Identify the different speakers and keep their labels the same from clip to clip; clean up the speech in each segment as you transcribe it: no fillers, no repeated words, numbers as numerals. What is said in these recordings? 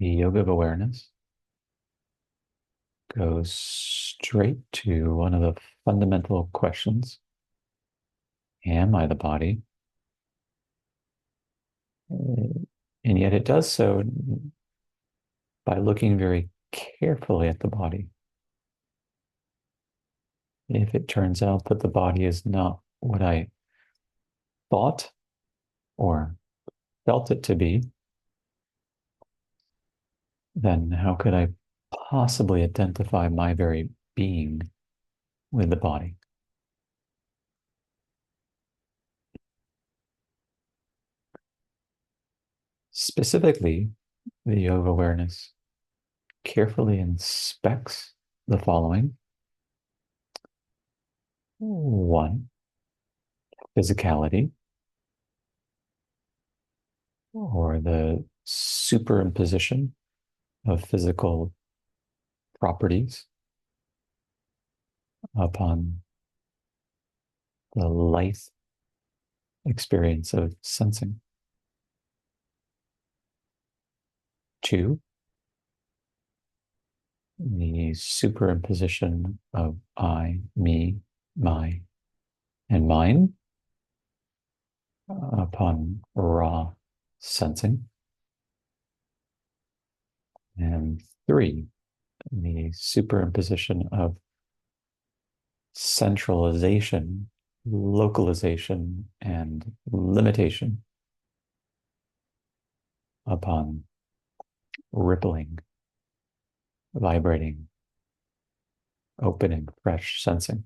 Speaker 1: The yoga of awareness goes straight to one of the fundamental questions. Am I the body? And yet it does so by looking very carefully at the body. If it turns out that the body is not what I thought or felt it to be, then how could I possibly identify my very being with the body? Specifically, the yoga awareness carefully inspects the following. One, physicality, or the superimposition of physical properties upon the life experience of sensing. Two, the superimposition of I, me, my, and mine upon raw sensing. And three, the superimposition of centralization, localization, and limitation upon rippling, vibrating, opening, fresh sensing.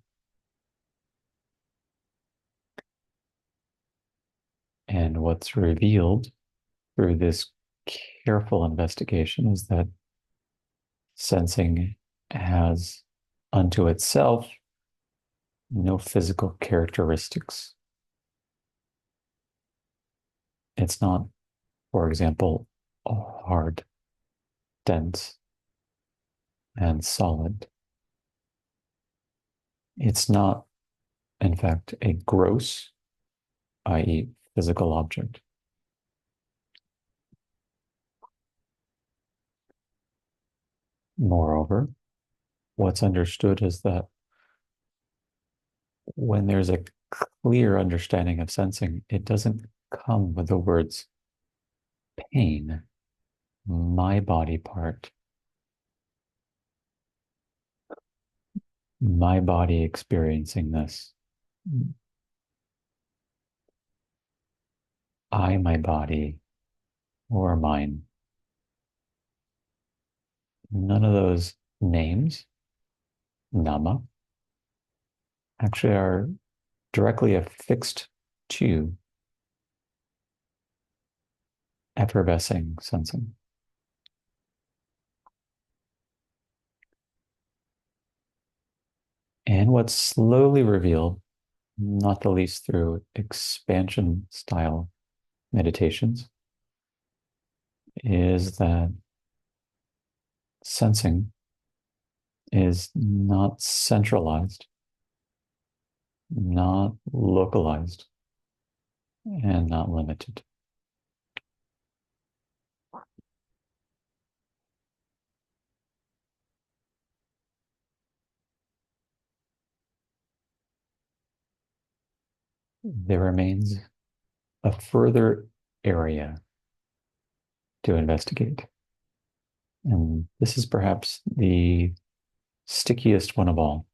Speaker 1: And what's revealed through this careful investigation is that sensing has unto itself no physical characteristics. It's not, for example, hard, dense, and solid. It's not, in fact, a gross, i.e., physical object. Moreover, what's understood is that when there's a clear understanding of sensing, it doesn't come with the words pain, my body part, my body experiencing this, I, my body, or mine. None of those names, nama, actually are directly affixed to effervescing sensing. And what's slowly revealed, not the least through expansion style meditations, is that sensing is not centralized, not localized, and not limited. There remains a further area to investigate. And this is perhaps the stickiest one of all.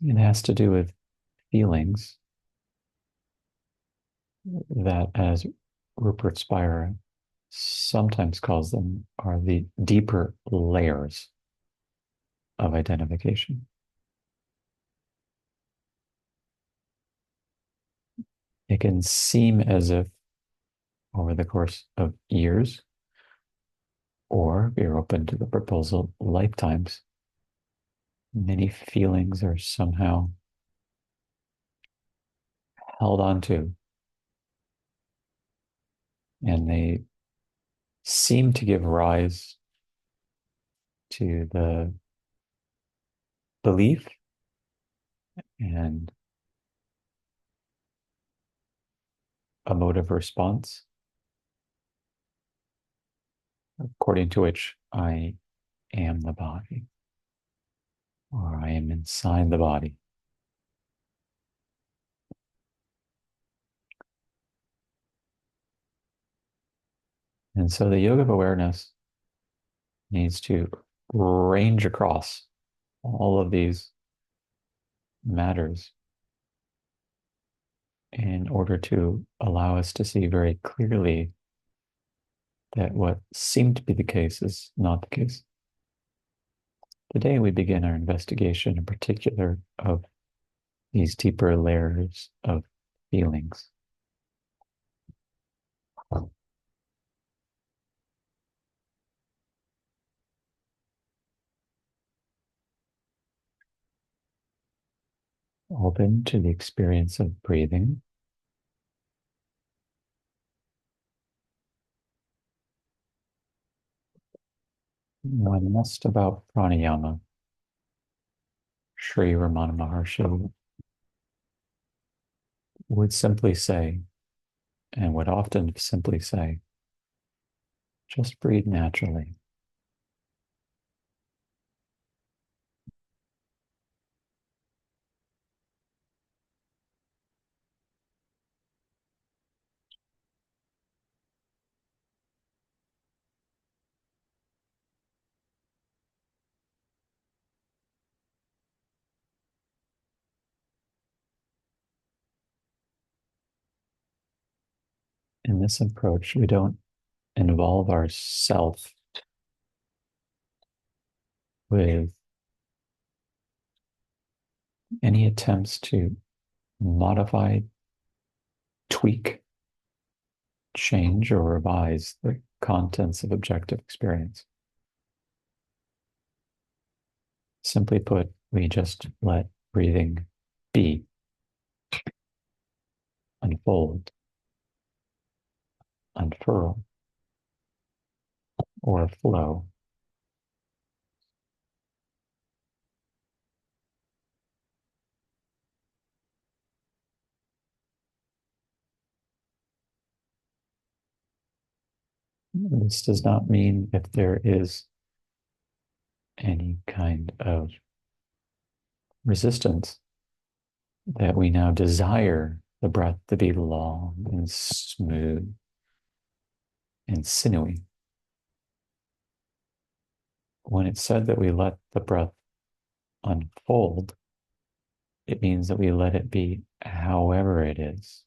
Speaker 1: It has to do with feelings that, as Rupert Spira sometimes calls them, are the deeper layers of identification. It can seem as if over the course of years, or if you're open to the proposal, lifetimes, many feelings are somehow held onto, and they seem to give rise to the belief and emotive response according to which I am the body, or I am inside the body. And so the yoga of awareness needs to range across all of these matters in order to allow us to see very clearly that what seemed to be the case is not the case. Today, we begin our investigation in particular of these deeper layers of feelings. Open to the experience of breathing. When asked about pranayama, Sri Ramana Maharshi would simply say, and would often simply say, just breathe naturally. In this approach, we don't involve ourself with any attempts to modify, tweak, change, or revise the contents of objective experience. Simply put, we just let breathing be, unfold, unfurl, or flow. This does not mean if there is any kind of resistance that we now desire the breath to be long and smooth and sinewy. When it's said that we let the breath unfold, it means that we let it be however it is.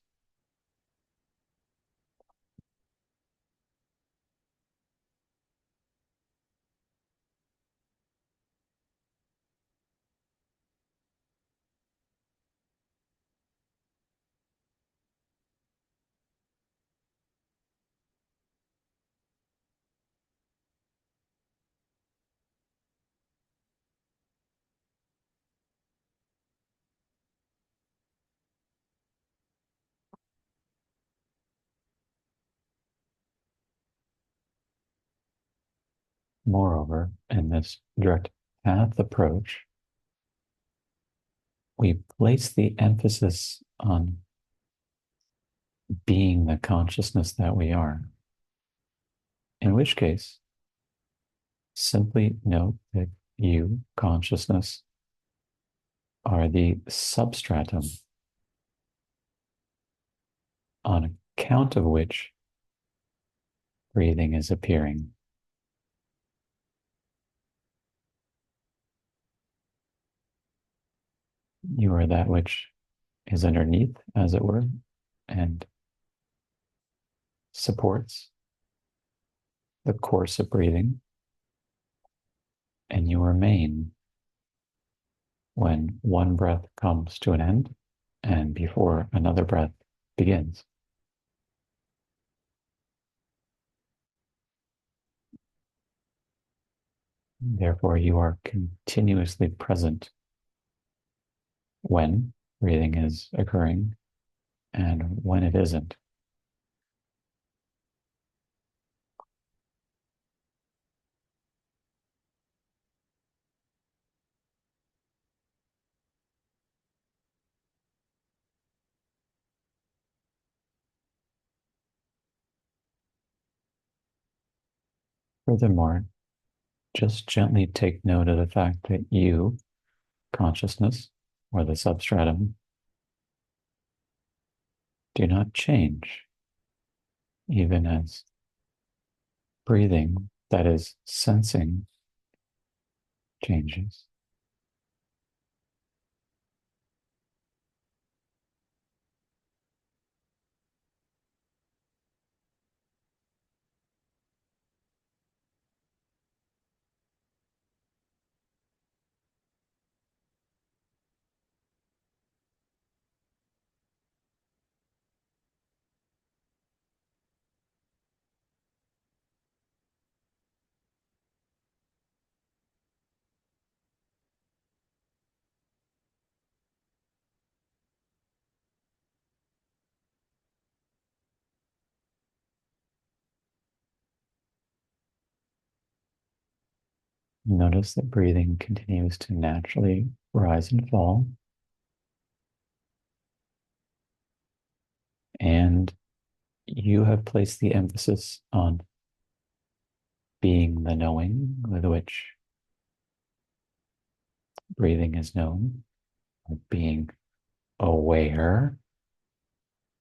Speaker 1: Moreover, in this direct path approach, we place the emphasis on being the consciousness that we are. In which case, simply note that you, consciousness, are the substratum on account of which breathing is appearing. You are that which is underneath, as it were, and supports the course of breathing, and you remain when one breath comes to an end and before another breath begins. Therefore, you are continuously present when breathing is occurring and when it isn't. Furthermore, just gently take note of the fact that you, consciousness, or the substratum, do not change, even as breathing, that is, sensing, changes. Notice that breathing continues to naturally rise and fall, and you have placed the emphasis on being the knowing with which breathing is known, of being aware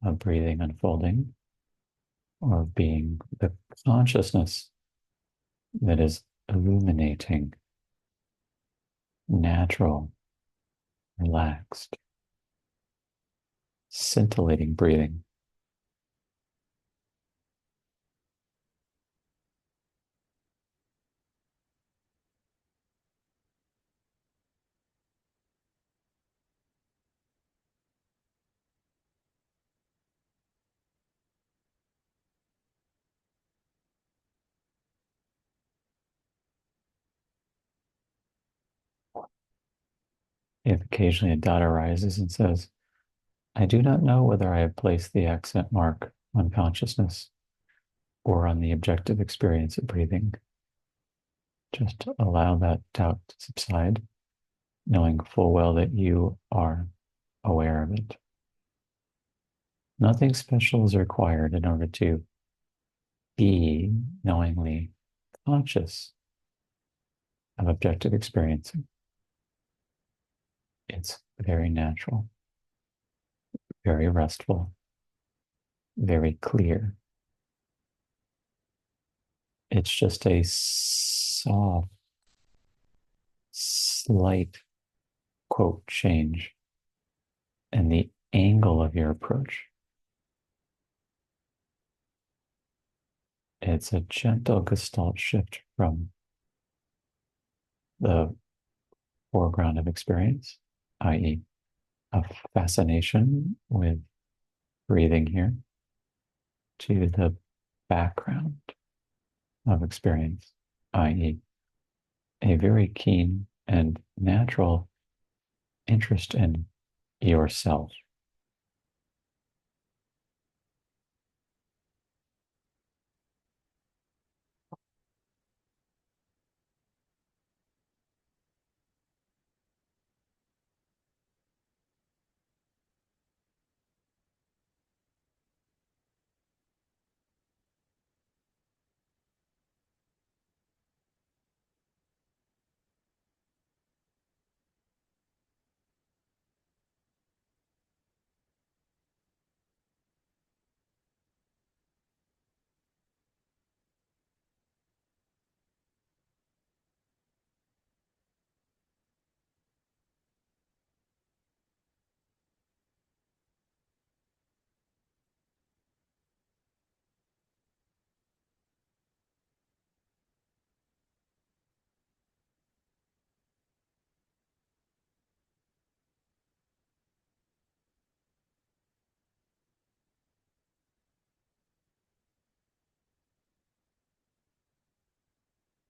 Speaker 1: of breathing unfolding, or of being the consciousness that is illuminating, natural, relaxed, scintillating breathing. If occasionally a doubt arises and says, I do not know whether I have placed the accent mark on consciousness or on the objective experience of breathing, just allow that doubt to subside, knowing full well that you are aware of it. Nothing special is required in order to be knowingly conscious of objective experiencing. It's very natural, very restful, very clear. It's just a soft, slight quote change in the angle of your approach. It's a gentle gestalt shift from the foreground of experience, i.e., a fascination with breathing here, to the background of experience, i.e., a very keen and natural interest in yourself.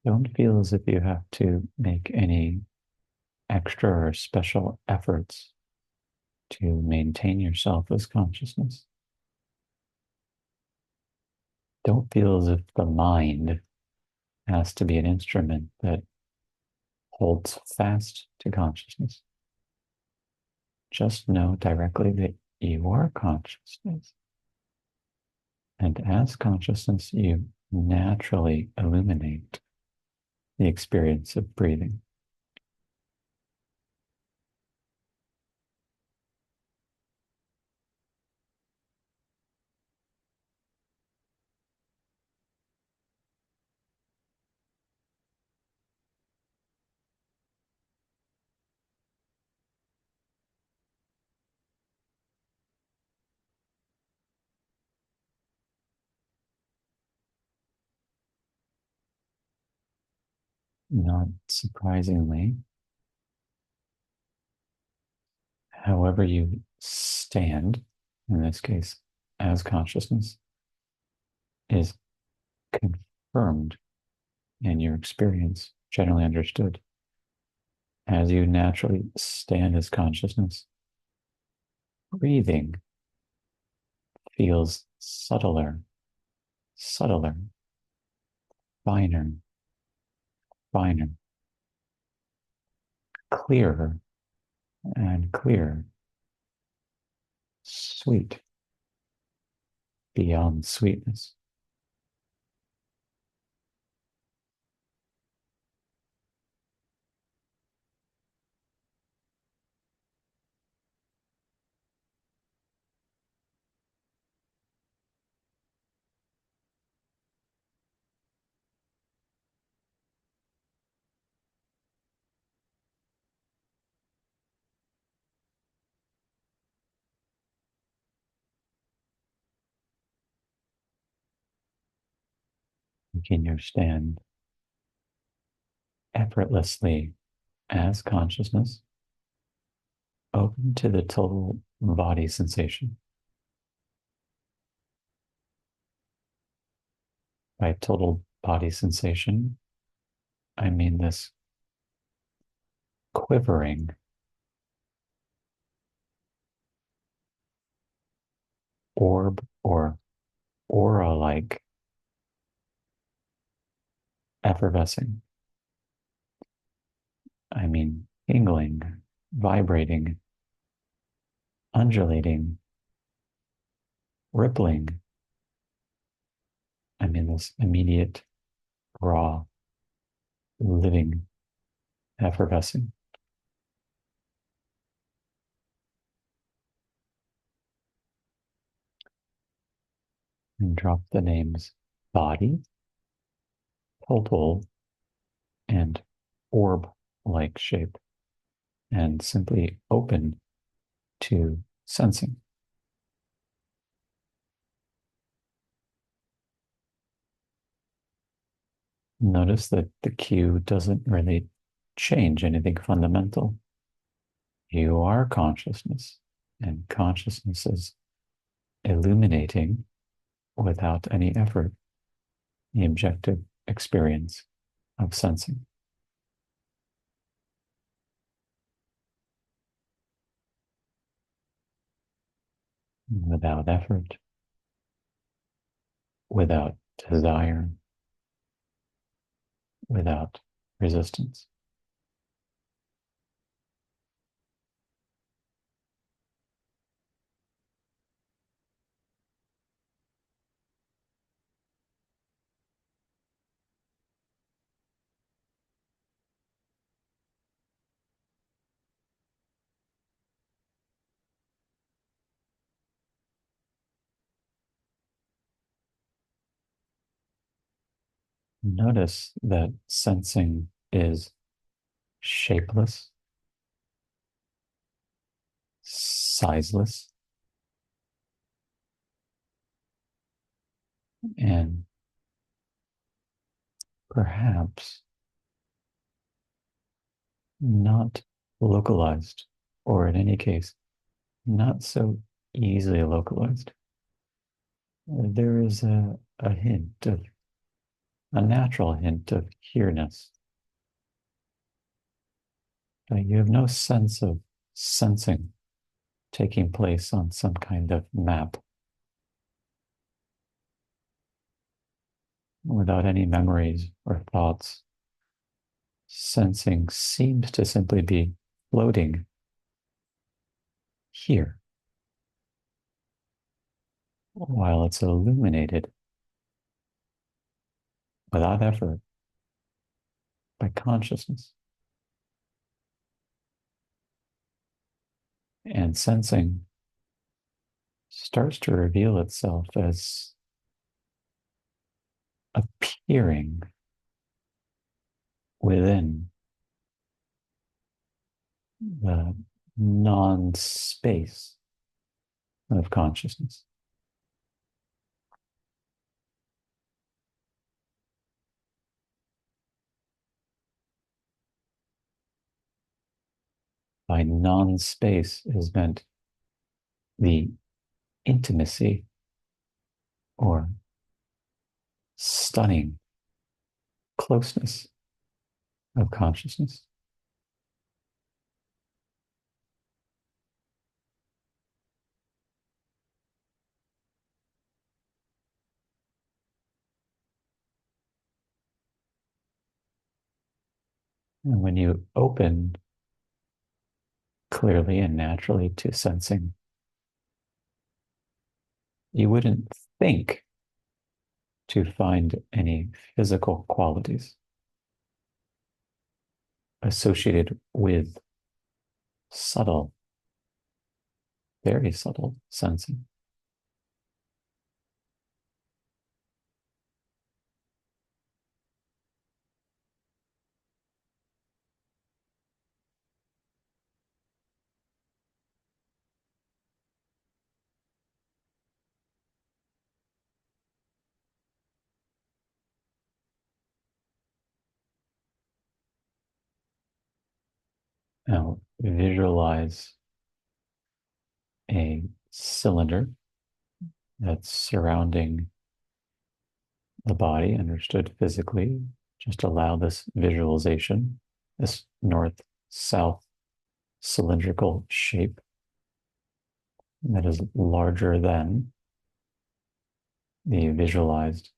Speaker 1: Don't feel as if you have to make any extra or special efforts to maintain yourself as consciousness. Don't feel as if the mind has to be an instrument that holds fast to consciousness. Just know directly that you are consciousness. And as consciousness, you naturally illuminate the experience of breathing. Not surprisingly, however you stand, in this case, as consciousness, is confirmed in your experience, generally understood. As you naturally stand as consciousness, breathing feels subtler, subtler, finer, finer, clearer and clearer, sweet beyond sweetness. You can understand effortlessly as consciousness, open to the total body sensation. By total body sensation, I mean this quivering, orb or aura like effervescing. I mean tingling, vibrating, undulating, rippling. I mean this immediate, raw, living, effervescing. And drop the names body, total, and orb like shape, and simply open to sensing. Notice that the cue doesn't really change anything fundamental. You are consciousness, and consciousness is illuminating without any effort the objective experience of sensing. Without effort, without desire, without resistance. Notice that sensing is shapeless, sizeless, and perhaps not localized, or in any case, not so easily localized. There is a hint of, a natural hint of here-ness. You have no sense of sensing taking place on some kind of map without any memories or thoughts. Sensing seems to simply be floating here while it's illuminated without effort by consciousness. And sensing starts to reveal itself as appearing within the non space of consciousness. By non space is meant the intimacy or stunning closeness of consciousness. And when you open clearly and naturally to sensing, you wouldn't think to find any physical qualities associated with subtle, very subtle sensing. Now, visualize a cylinder that's surrounding the body, understood physically. Just allow this visualization, this north-south cylindrical shape that is larger than the visualized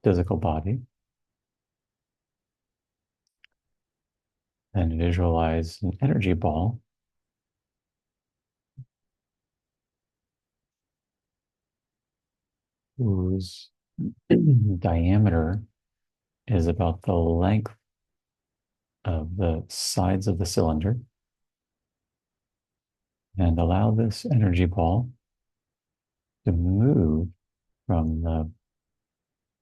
Speaker 1: physical body. Then visualize an energy ball whose diameter is about the length of the sides of the cylinder, and allow this energy ball to move from the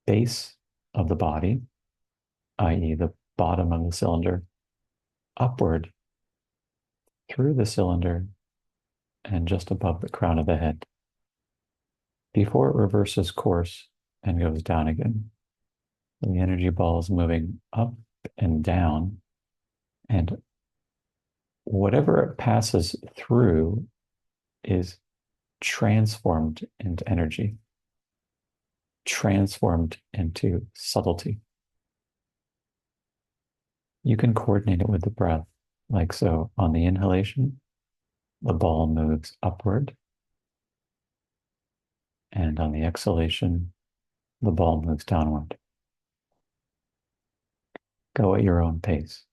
Speaker 1: base of the body, i.e., the bottom of the cylinder, upward through the cylinder and just above the crown of the head before it reverses course and goes down again. The energy ball is moving up and down, and whatever it passes through is transformed into energy, transformed into subtlety. You can coordinate it with the breath, like so. On the inhalation, the ball moves upward, and on the exhalation, the ball moves downward. Go at your own pace.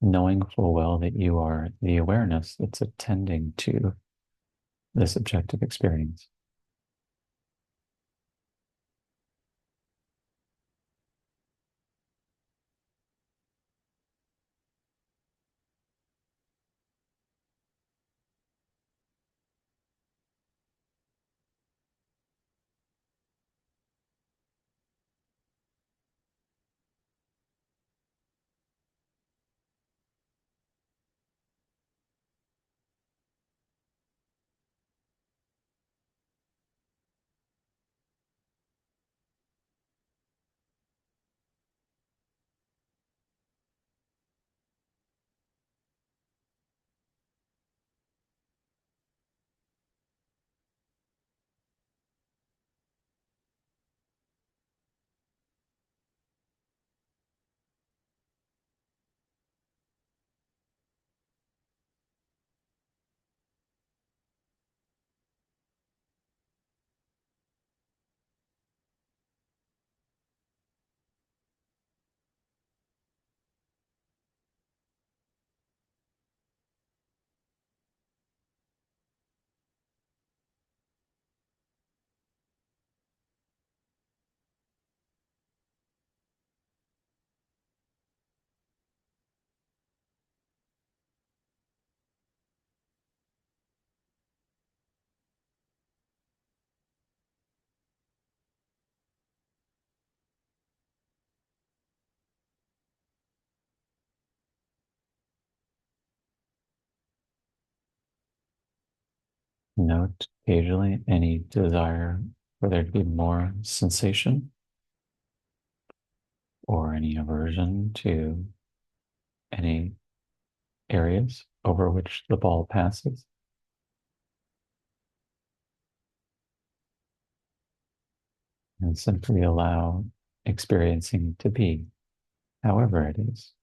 Speaker 1: Knowing full well that you are the awareness that's attending to this objective experience. Note occasionally any desire for there to be more sensation or any aversion to any areas over which the ball passes. And simply allow experiencing to be, however it is.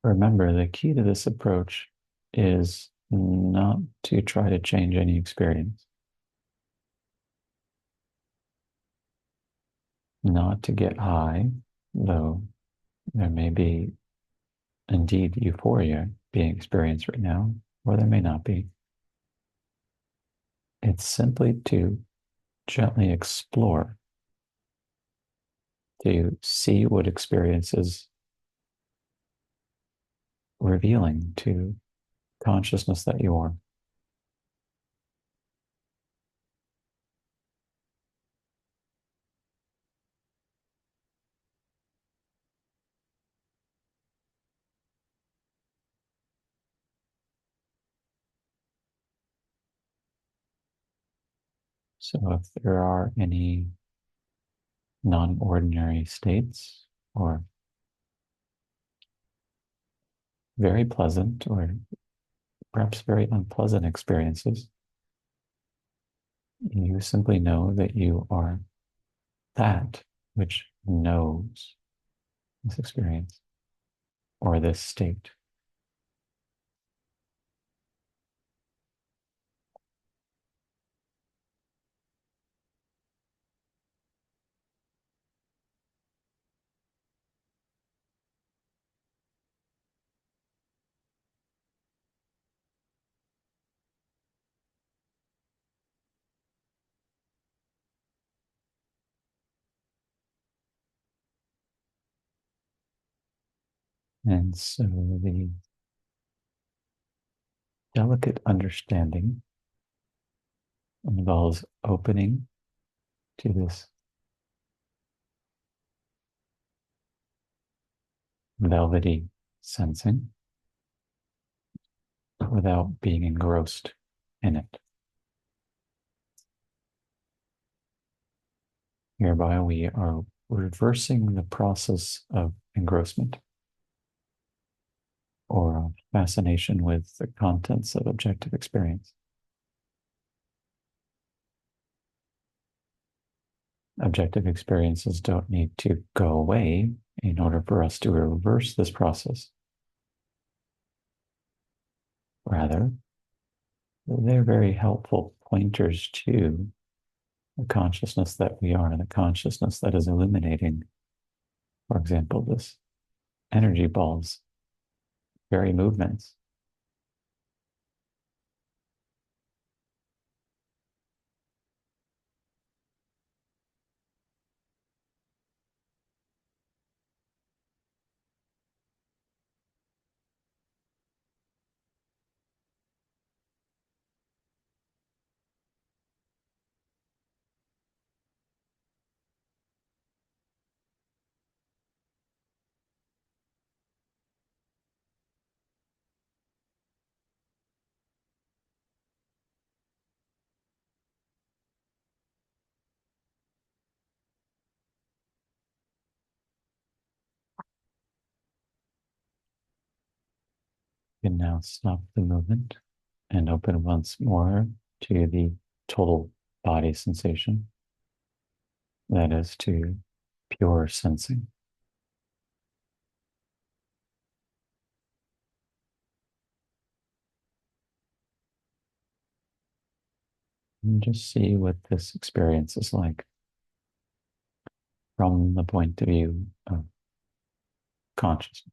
Speaker 1: Remember, the key to this approach is not to try to change any experience, not to get high, though there may be indeed euphoria being experienced right now, or there may not be. It's simply to gently explore, to see what experience is revealing to consciousness that you are. So if there are any non-ordinary states or very pleasant or perhaps very unpleasant experiences, you simply know that you are that which knows this experience or this state. And so the delicate understanding involves opening to this velvety sensing without being engrossed in it. Hereby, we are reversing the process of engrossment or fascination with the contents of objective experience. Objective experiences don't need to go away in order for us to reverse this process. Rather, they're very helpful pointers to the consciousness that we are, the consciousness that is illuminating, for example, this energy ball's very movements. You can now stop the movement and open once more to the total body sensation. That is to pure sensing. And just see what this experience is like from the point of view of consciousness.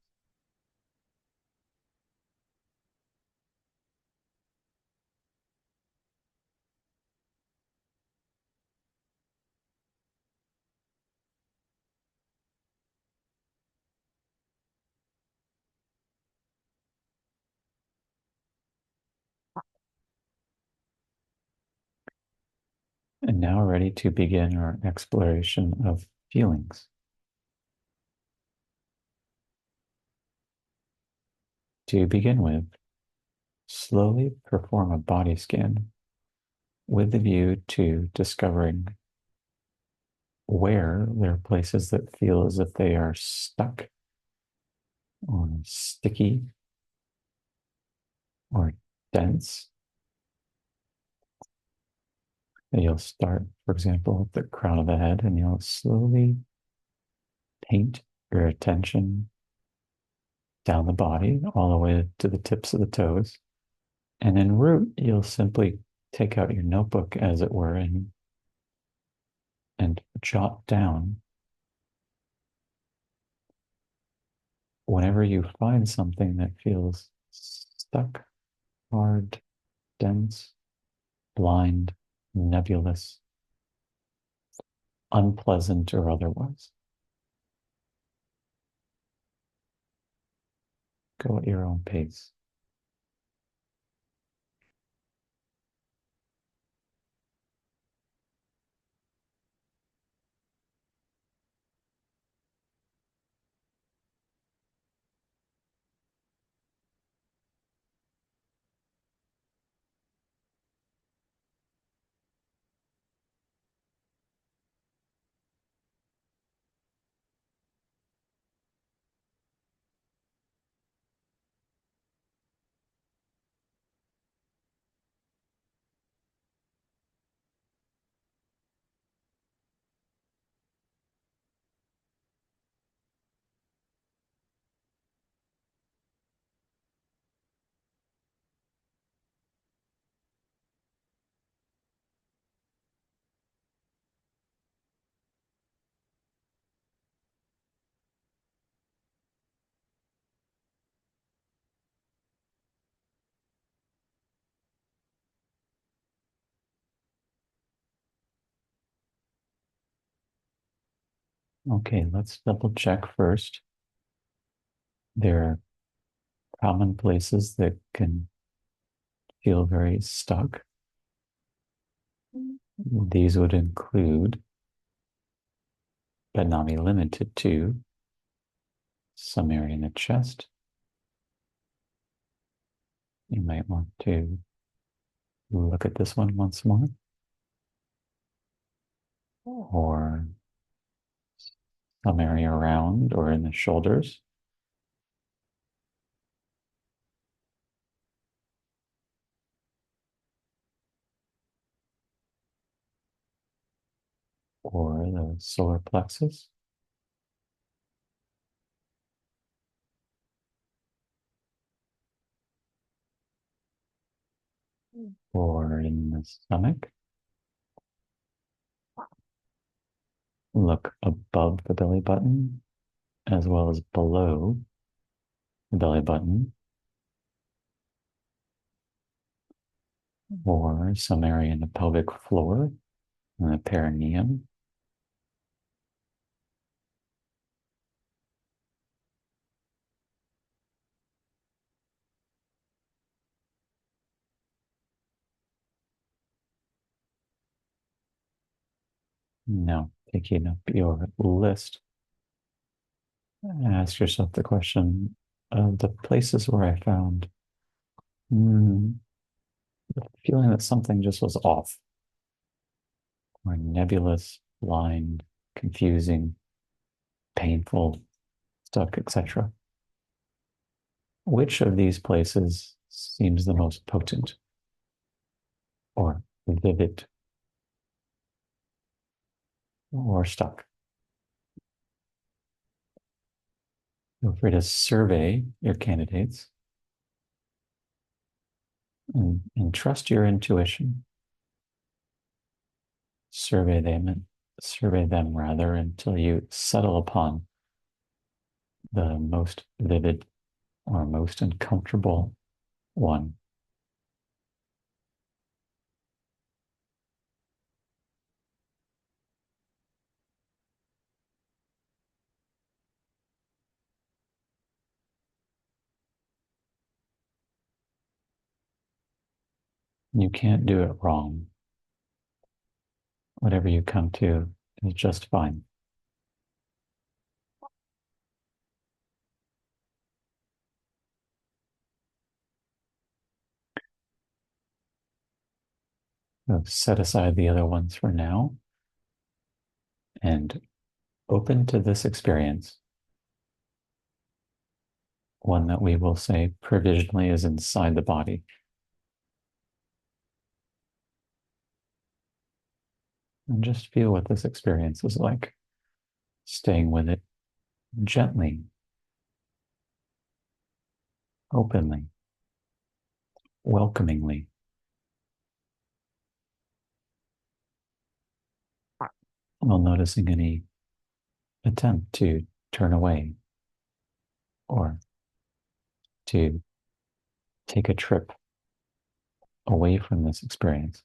Speaker 1: And now ready to begin our exploration of feelings. To begin with, slowly perform a body scan with the view to discovering where there are places that feel as if they are stuck or sticky or dense. And you'll start, for example, at the crown of the head, and you'll slowly paint your attention down the body all the way to the tips of the toes. And en route, you'll simply take out your notebook, as it were, and jot down whenever you find something that feels stuck, hard, dense, blind, nebulous, unpleasant, or otherwise. Go at your own pace. Okay, let's double check first. There are common places that can feel very stuck. These would include, but not be limited to, some area in the chest. You might want to look at this one once more, or some area around or in the shoulders, or the solar plexus, or in the stomach. Look above the belly button as well as below the belly button, or some area in the pelvic floor and the perineum. Now, taking up your list, ask yourself the question of the places where I found the feeling that something just was off, or nebulous, blind, confusing, painful, stuck, etc. Which of these places seems the most potent or vivid or stuck? Feel free to survey your candidates and trust your intuition. Survey them rather until you settle upon the most vivid or most uncomfortable one. You can't do it wrong. Whatever you come to is just fine. So set aside the other ones for now and open to this experience, one that we will say provisionally is inside the body. And just feel what this experience is like, staying with it gently, openly, welcomingly. While noticing any attempt to turn away or to take a trip away from this experience.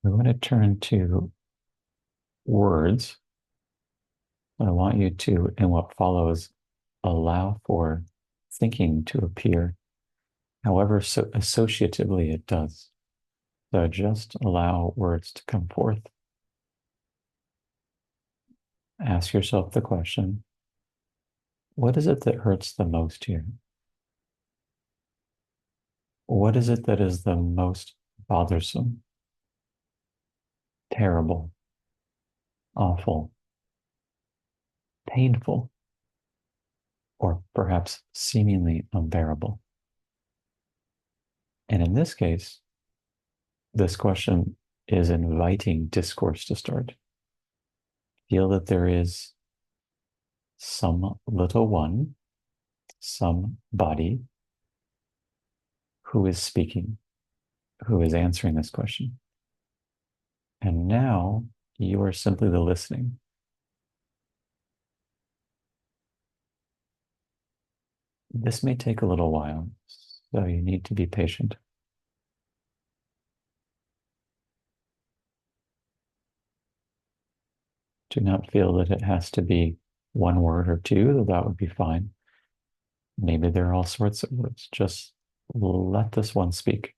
Speaker 1: We're going to turn to words. I want you to, in what follows, allow for thinking to appear, however so associatively it does. So just allow words to come forth. Ask yourself the question, what is it that hurts the most here? What is it that is the most bothersome, terrible, awful, painful, or perhaps seemingly unbearable? And in this case, this question is inviting discourse to start. Feel that there is some little one, some body who is speaking, who is answering this question. And now you are simply the listening. This may take a little while, so you need to be patient. Do not feel that it has to be one word or two, though that would be fine. Maybe there are all sorts of words. Just let this one speak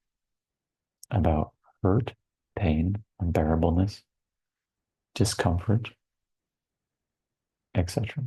Speaker 1: about hurt, pain, unbearableness, discomfort, etc.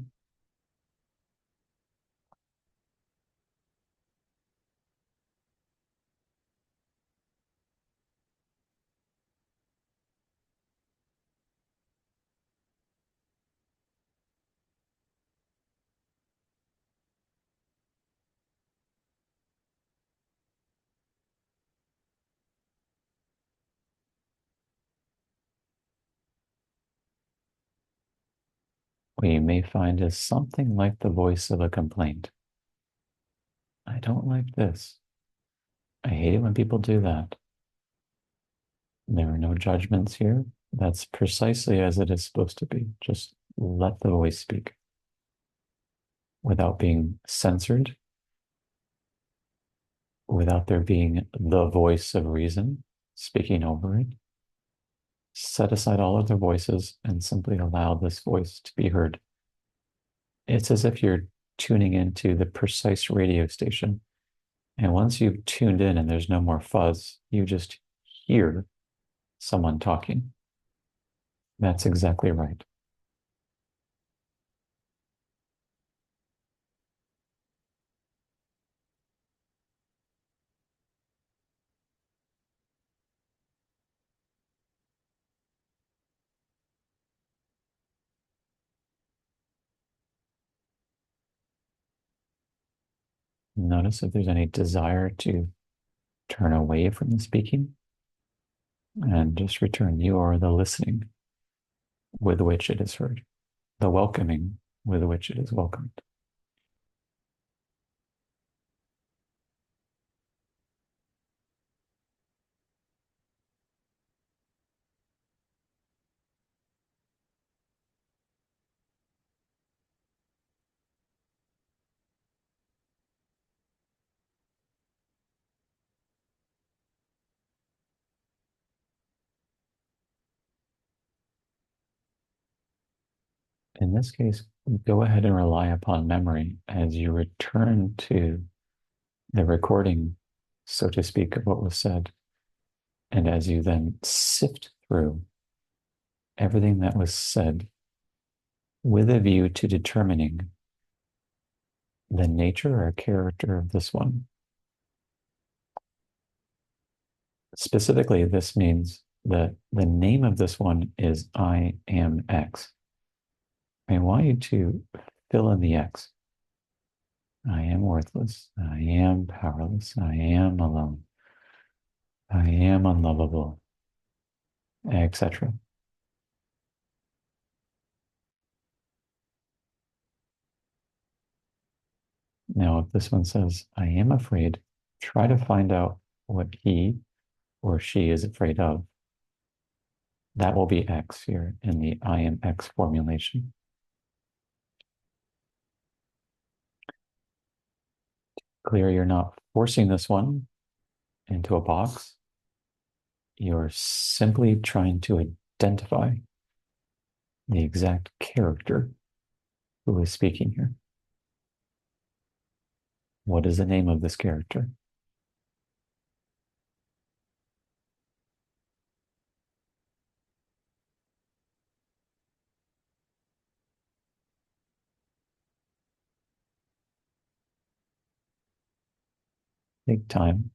Speaker 1: We may find is something like the voice of a complaint. I don't like this. I hate it when people do that. There are no judgments here. That's precisely as it is supposed to be. Just let the voice speak without being censored, without there being the voice of reason speaking over it. Set aside all other voices and simply allow this voice to be heard. It's as if you're tuning into the precise radio station. And once you've tuned in and there's no more fuzz, you just hear someone talking. That's exactly right. Notice if there's any desire to turn away from the speaking and just return. You are the listening with which it is heard, the welcoming with which it is welcomed. In this case, go ahead and rely upon memory as you return to the recording, so to speak, of what was said. And as you then sift through everything that was said with a view to determining the nature or character of this one. Specifically, this means that the name of this one is I am X. I want you to fill in the X. I am worthless. I am powerless. I am alone. I am unlovable, etc. Now, if this one says, I am afraid, try to find out what he or she is afraid of. That will be X here in the I am X formulation. Clear, you're not forcing this one into a box. You're simply trying to identify the exact character who is speaking here. What is the name of this character? Take time,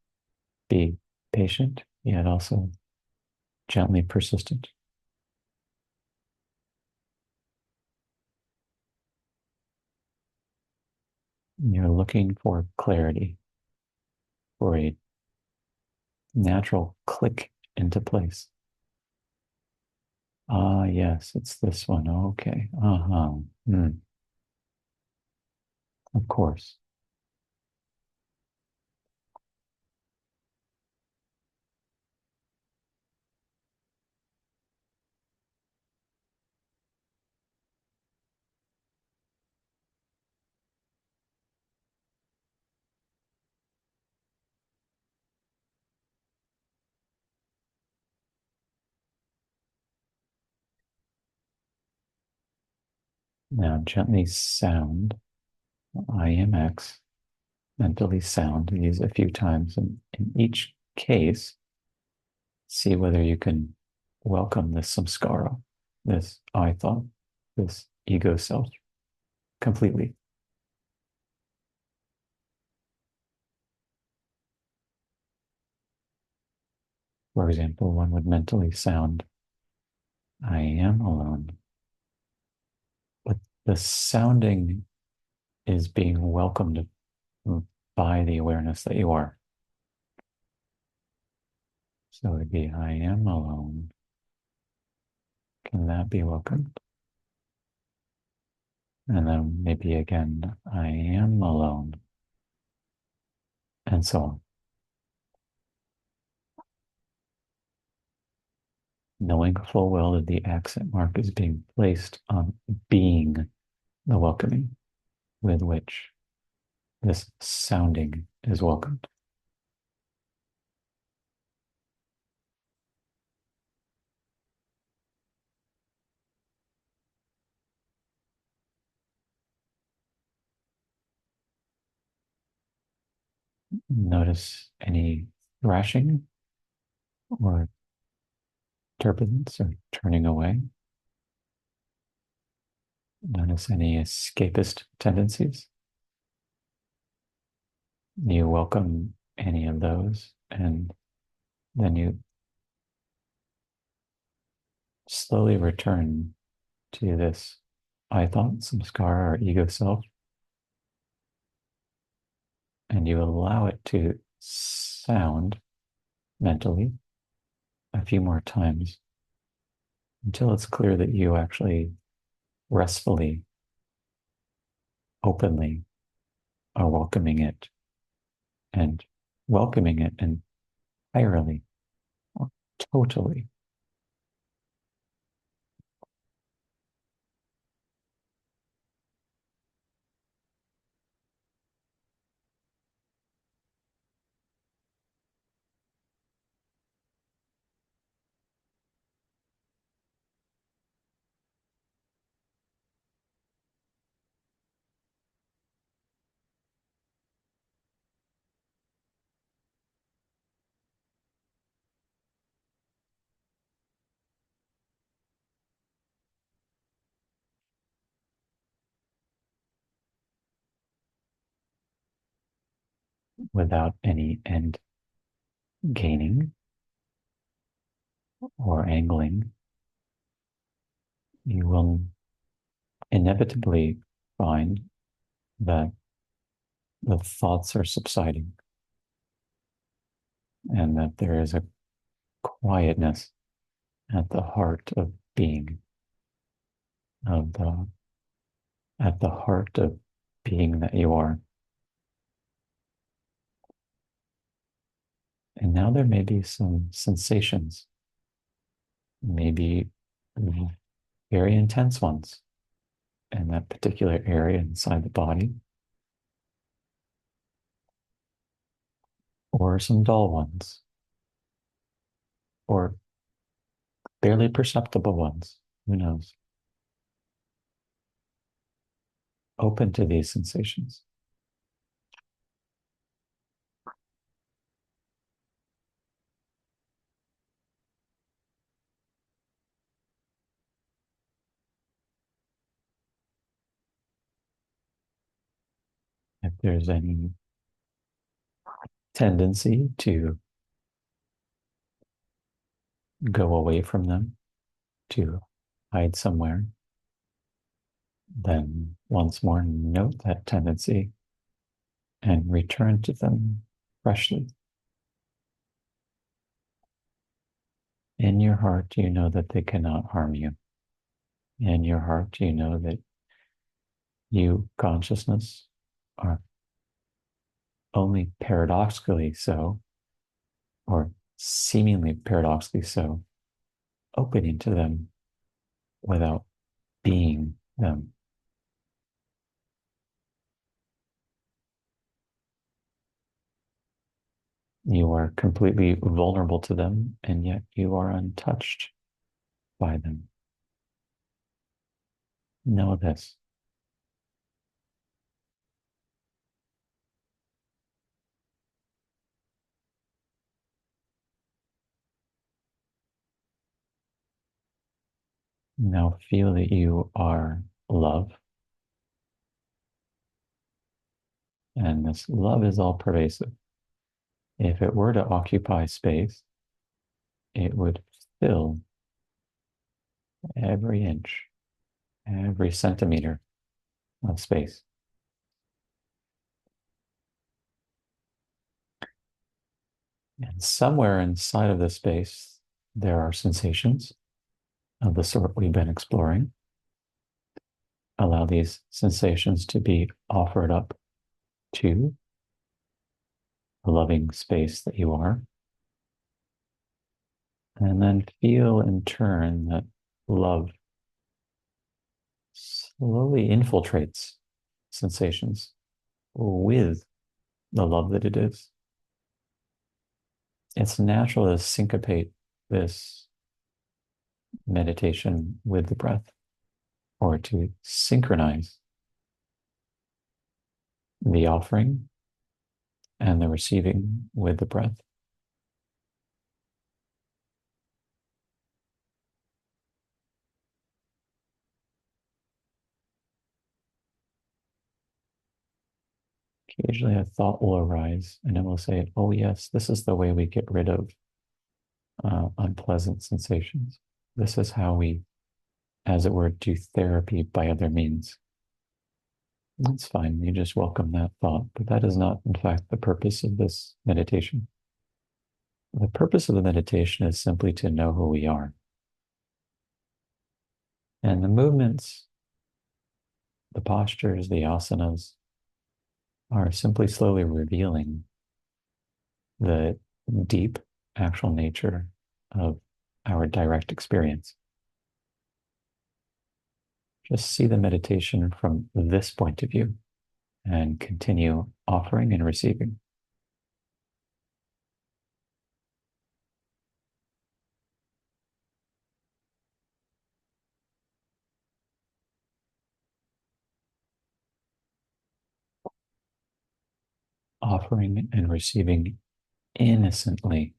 Speaker 1: be patient, yet also gently persistent. You're looking for clarity, for a natural click into place. Ah, yes, it's this one. Okay. Uh-huh. Of course. Now gently sound I am X, mentally sound these a few times. And in each case, see whether you can welcome this samskara, this I thought, this ego self completely. For example, one would mentally sound, I am alone. But the sounding is being welcomed by the awareness that you are. So it'd be, I am alone. Can that be welcomed? And then maybe again, I am alone. And so on. Knowing full well that the accent mark is being placed on being the welcoming with which this sounding is welcomed. Notice any thrashing or turbulence or turning away. Notice any escapist tendencies. You welcome any of those, and then you slowly return to this I thought, samskara or ego self, and you allow it to sound mentally a few more times until it's clear that you actually restfully, openly are welcoming it and welcoming it entirely or totally without any end gaining or angling. You will inevitably find that the thoughts are subsiding and that there is a quietness at the heart of being, of the at the heart of being that you are. And now there may be some sensations, maybe very intense ones in that particular area inside the body, or some dull ones, or barely perceptible ones. Who knows? Open to these sensations. If there's any tendency to go away from them, to hide somewhere, then once more note that tendency and return to them freshly. In your heart, you know that they cannot harm you. In your heart, you know that you, consciousness, are only paradoxically so, or seemingly paradoxically so, opening to them without being them. You are completely vulnerable to them, and yet you are untouched by them. Know this. Now feel that you are love, and this love is all pervasive. If it were to occupy space, it would fill every inch, every centimeter of space. And somewhere inside of this space, there are sensations of the sort we've been exploring. Allow these sensations to be offered up to the loving space that you are. And then feel in turn that love slowly infiltrates sensations with the love that it is. It's natural to syncopate this meditation with the breath, or to synchronize the offering and the receiving with the breath. Occasionally a thought will arise and it will say, oh yes, this is the way we get rid of unpleasant sensations. This is how we, as it were, do therapy by other means. That's fine. You just welcome that thought, but that is not, in fact, the purpose of this meditation. The purpose of the meditation is simply to know who we are. And the movements, the postures, the asanas are simply slowly revealing the deep actual nature of our direct experience. Just see the meditation from this point of view and continue offering and receiving. Offering and receiving innocently.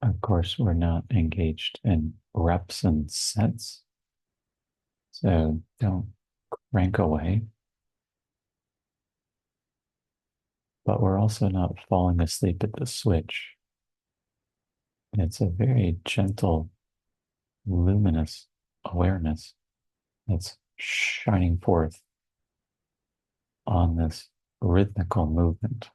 Speaker 1: Of course, we're not engaged in reps and sets, so don't crank away. But we're also not falling asleep at the switch. It's a very gentle, luminous awareness that's shining forth on this rhythmical movement.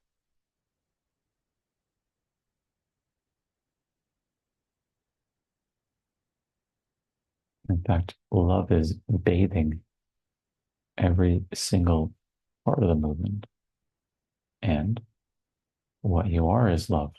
Speaker 1: In fact, love is bathing every single part of the movement. And what you are is love.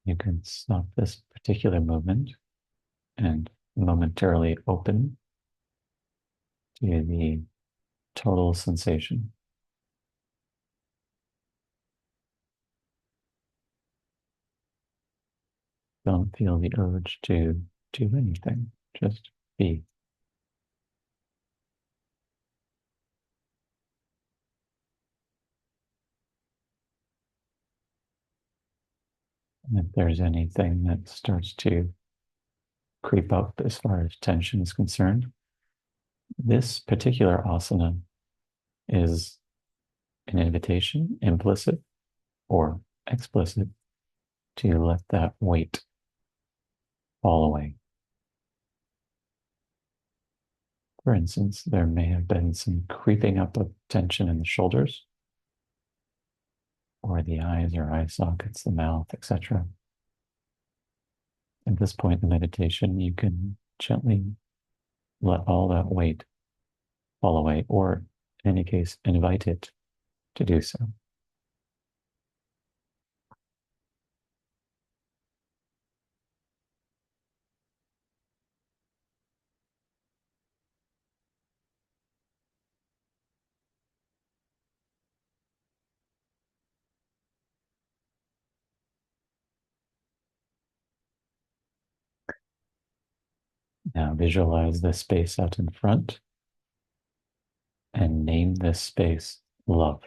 Speaker 1: You can stop this particular movement and momentarily open to the total sensation. Don't feel the urge to do anything, just be. And if there's anything that starts to creep up as far as tension is concerned, this particular asana is an invitation, implicit or explicit, to let that weight fall away. For instance, there may have been some creeping up of tension in the shoulders or the eyes or eye sockets, the mouth, etc. At this point in meditation, you can gently let all that weight fall away, or in any case, invite it to do so. Now visualize the space out in front and name this space love.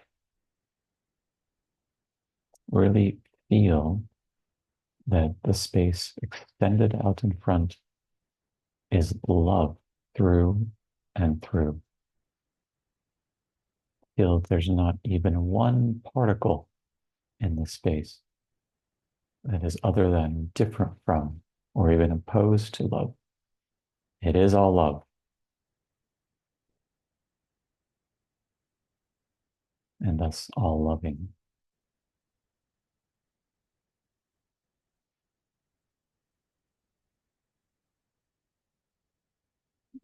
Speaker 1: Really feel that the space extended out in front is love through and through. Feel that there's not even one particle in this space that is other than, different from, or even opposed to love. It is all love. And thus all loving.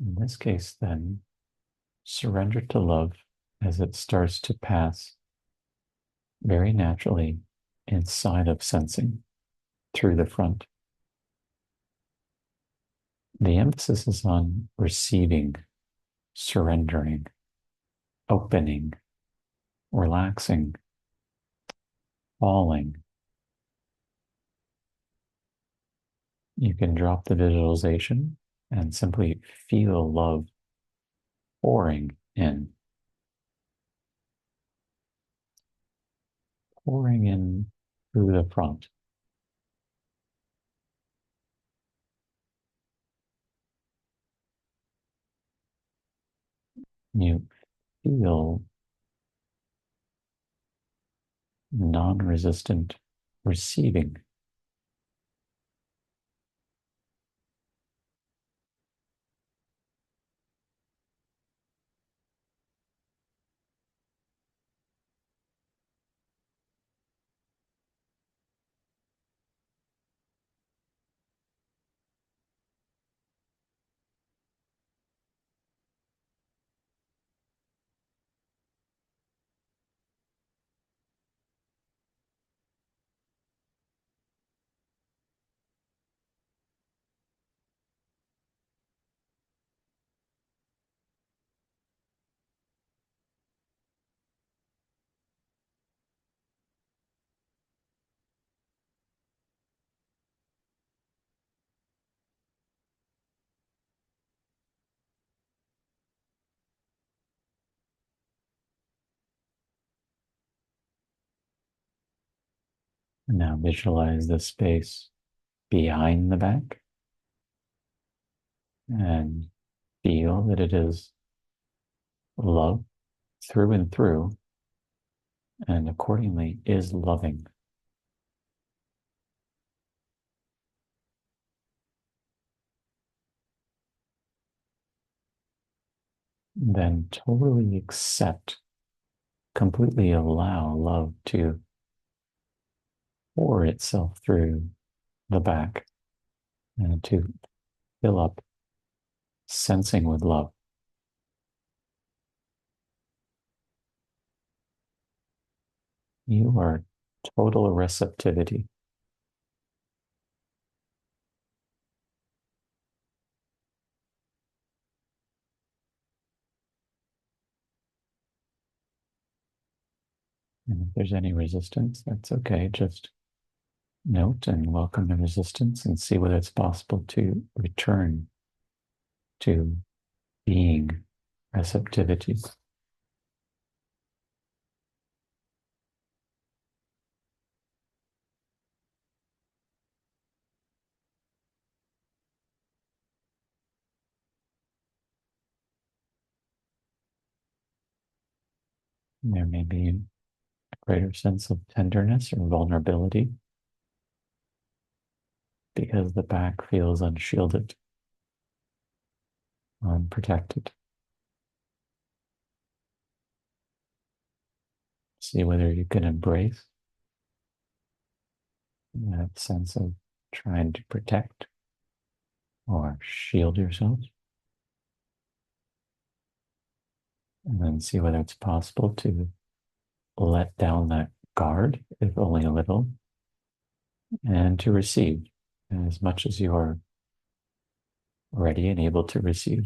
Speaker 1: In this case, then, surrender to love as it starts to pass very naturally inside of sensing through the front. The emphasis is on receiving, surrendering, opening, relaxing, falling. You can drop the visualization and simply feel love pouring in through the front. You feel non-resistant receiving. And now visualize the space behind the back and feel that it is love through and through, and accordingly is loving. Then totally accept, completely allow love to pour itself through the back and to fill up, sensing with love. You are total receptivity. And if there's any resistance, that's okay. Just note and welcome the resistance and see whether it's possible to return to being receptivity. There may be a greater sense of tenderness or vulnerability because the back feels unshielded, unprotected. See whether you can embrace that sense of trying to protect or shield yourself. And then see whether it's possible to let down that guard, if only a little, and to receive as much as you are ready and able to receive.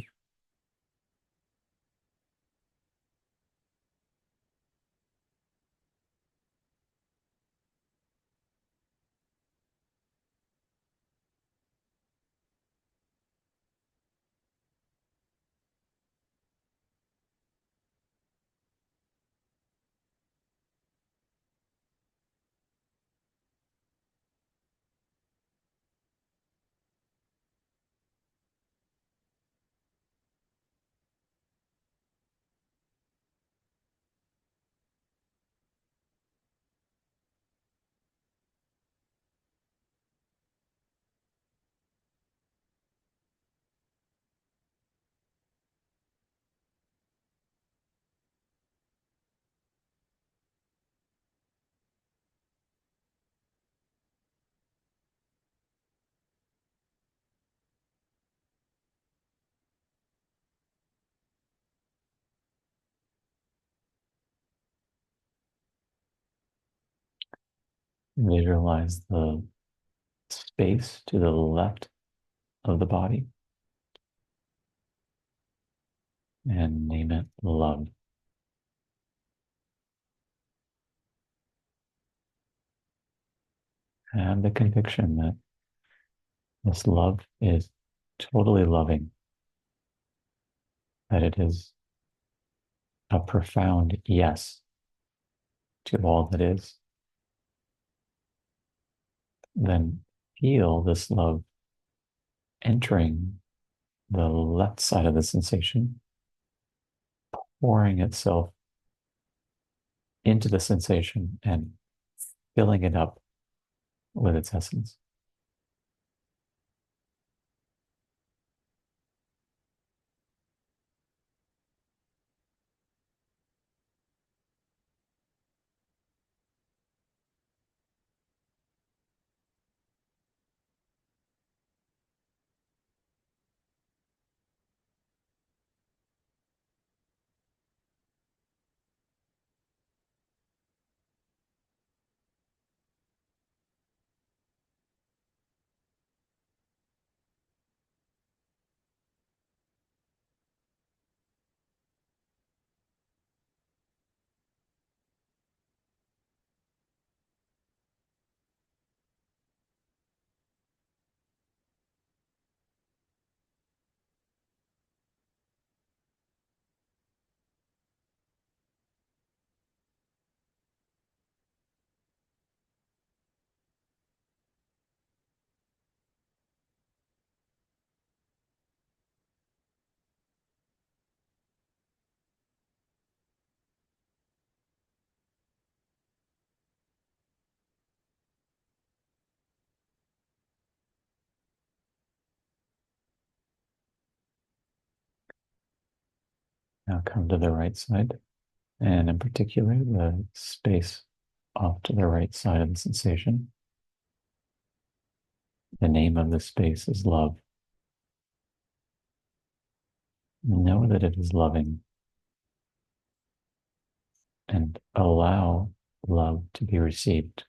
Speaker 1: Visualize the space to the left of the body and name it love. Have the conviction that this love is totally loving, that it is a profound yes to all that is. Then feel this love entering the left side of the sensation, pouring itself into the sensation and filling it up with its essence. Now come to the right side, and in particular, the space off to the right side of the sensation. The name of the space is love. Know that it is loving and allow love to be received.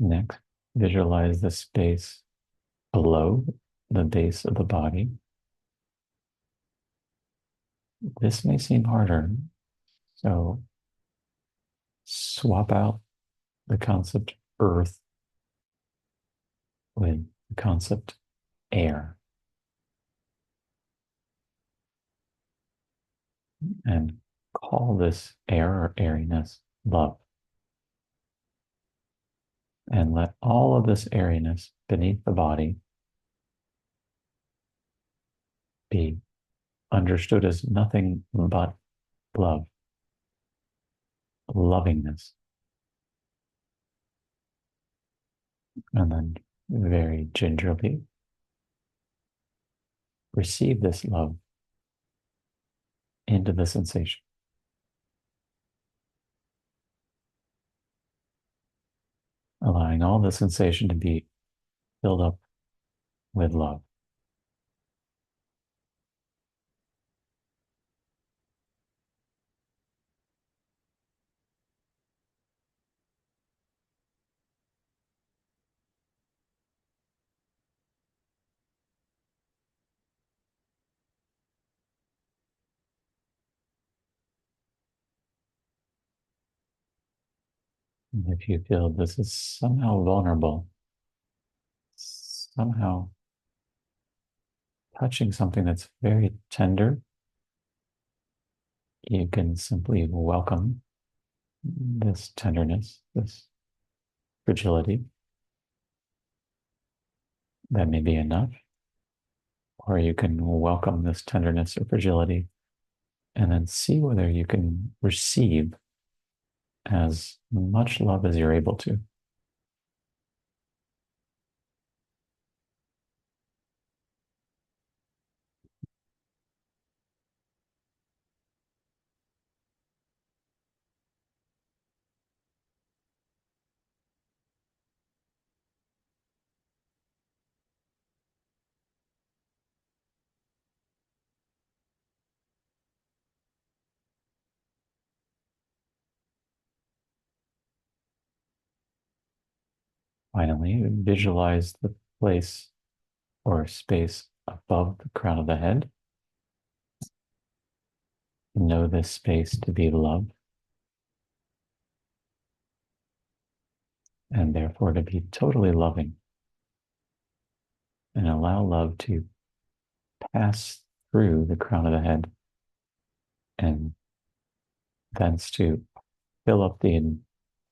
Speaker 1: Next, visualize the space below the base of the body. This may seem harder, so swap out the concept earth with the concept air and call this air or airiness love. And let all of this airiness beneath the body be understood as nothing but love, lovingness. And then very gingerly receive this love into the sensation, allowing all the sensation to be filled up with love. And if you feel this is somehow vulnerable, somehow touching something that's very tender, you can simply welcome this tenderness, this fragility. That may be enough. Or you can welcome this tenderness or fragility and then see whether you can receive as much love as you're able to. Finally, visualize the place or space above the crown of the head. Know this space to be love, and therefore to be totally loving. And allow love to pass through the crown of the head and thence to fill up the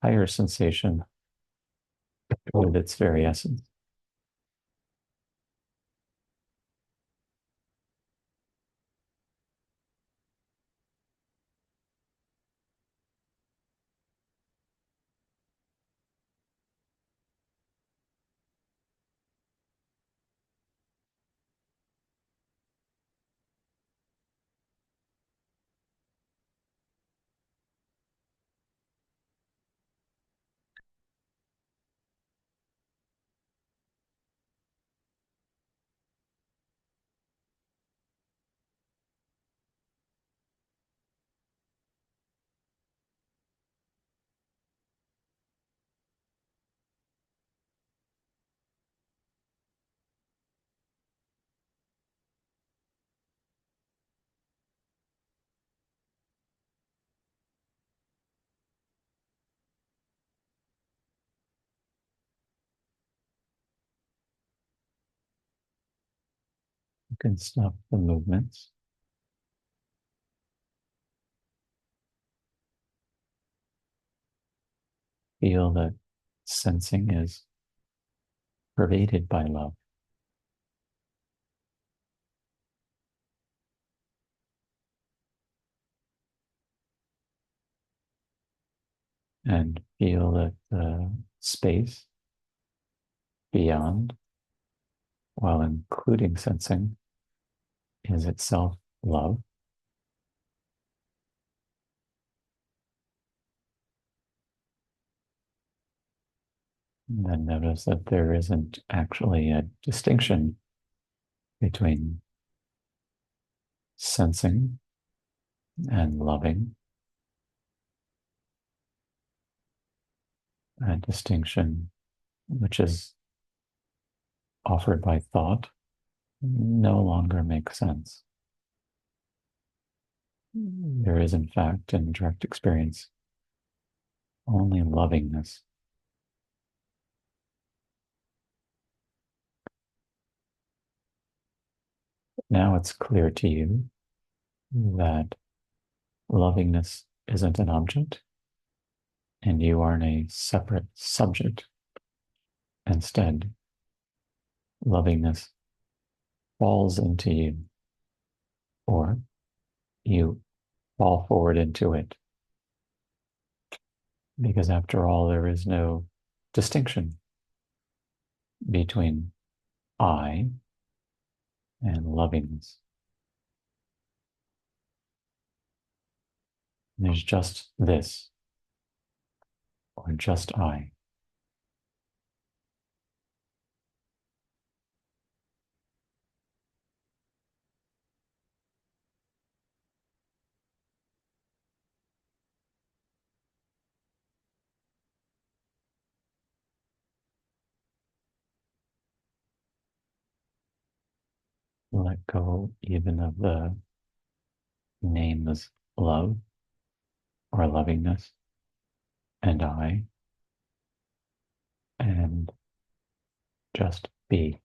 Speaker 1: entire sensation with its very essence. You can stop the movements. Feel that sensing is pervaded by love. And feel that the space beyond, while including sensing, is itself love. And then notice that there isn't actually a distinction between sensing and loving, a distinction which is offered by thought, no longer makes sense. There is, in fact, in direct experience, only lovingness. Now it's clear to you that lovingness isn't an object and you aren't a separate subject. Instead, lovingness falls into you, or you fall forward into it. Because after all, there is no distinction between I and lovingness. There's just this, or just I. Let go even of the names love or lovingness and I, and just be.